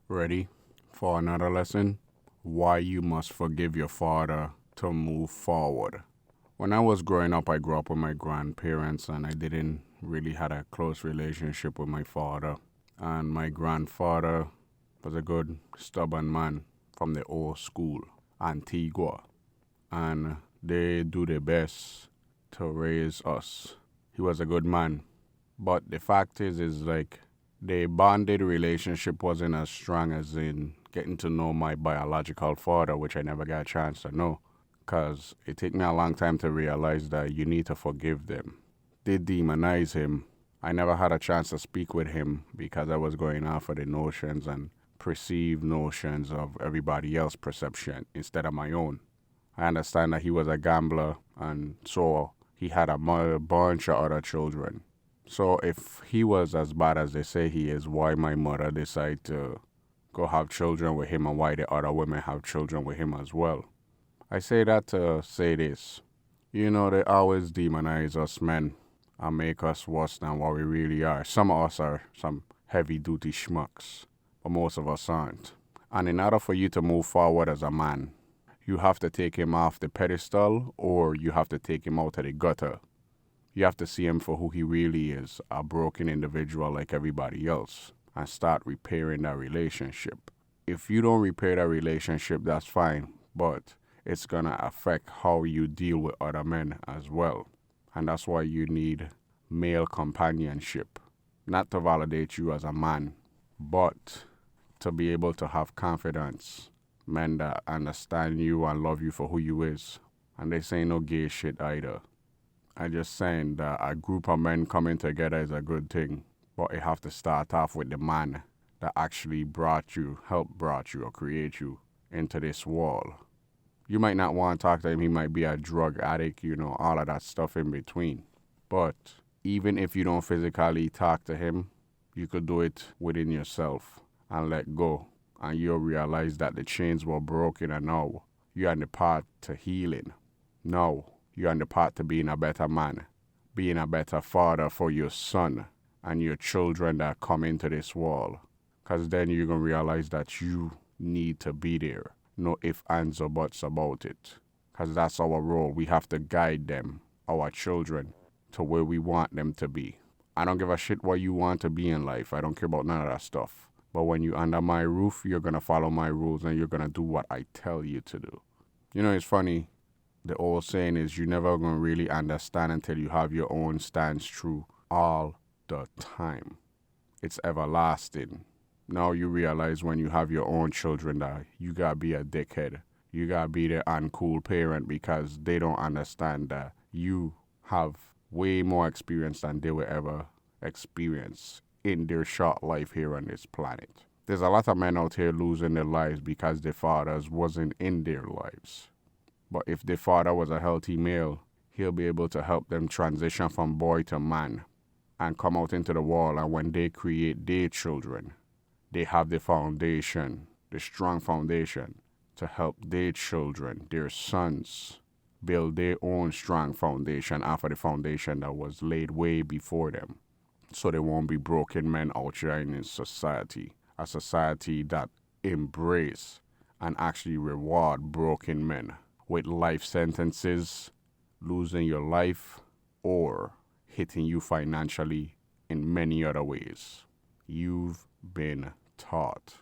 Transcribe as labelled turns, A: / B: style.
A: Ready for another lesson? Why you must forgive your father to move forward. When I was growing up, I grew up with my grandparents and I didn't really had a close relationship with my father. And my grandfather was a good, stubborn man from the old school, Antigua. And they do their best to raise us. He was a good man. But the fact is like the bonded relationship wasn't as strong as in getting to know my biological father, which I never got a chance to know. Because it took me a long time to realize that you need to forgive them. They demonize him. I never had a chance to speak with him because I was going off of the notions and perceived notions of everybody else's perception instead of my own. I understand that he was a gambler and so he had a bunch of other children. So if he was as bad as they say he is, why my mother decided to go have children with him and why the other women have children with him as well? I say that to say this. You know, they always demonize us men and make us worse than what we really are. Some of us are some heavy-duty schmucks, but most of us aren't. And in order for you to move forward as a man, you have to take him off the pedestal or you have to take him out of the gutter. You have to see him for who he really is, a broken individual like everybody else, and start repairing that relationship. If you don't repair that relationship, that's fine, but it's going to affect how you deal with other men as well. And that's why you need male companionship, not to validate you as a man, but to be able to have confidence. Men that understand you and love you for who you is. And they say no gay shit either. I'm just saying that a group of men coming together is a good thing, but it have to start off with the man that actually helped brought you or create you into this world. You might not want to talk to him, he might be a drug addict, all of that stuff in between. But even if you don't physically talk to him, you could do it within yourself and let go. And you'll realize that the chains were broken and now you're on the path to healing. Now you're on the path to being a better man, being a better father for your son and your children that come into this world. Because then you're going to realize that you need to be there. No ifs, ands, or buts about it. Because that's our role. We have to guide them, our children, to where we want them to be. I don't give a shit what you want to be in life. I don't care about none of that stuff. But when you're under my roof, you're going to follow my rules and you're going to do what I tell you to do. It's funny. The old saying is you're never going to really understand until you have your own stance through all the time. It's everlasting. Now you realize when you have your own children that you got to be a dickhead. You got to be the uncool parent because they don't understand that you have way more experience than they will ever experience in their short life here on this planet. There's a lot of men out here losing their lives because their fathers wasn't in their lives. But if their father was a healthy male, he'll be able to help them transition from boy to man and come out into the world. And when they create their children, they have the foundation, the strong foundation to help their children, their sons, build their own strong foundation after the foundation that was laid way before them. So they won't be broken men out here in society, a society that embrace and actually reward broken men with life sentences, losing your life, or hitting you financially in many other ways. You've been taught.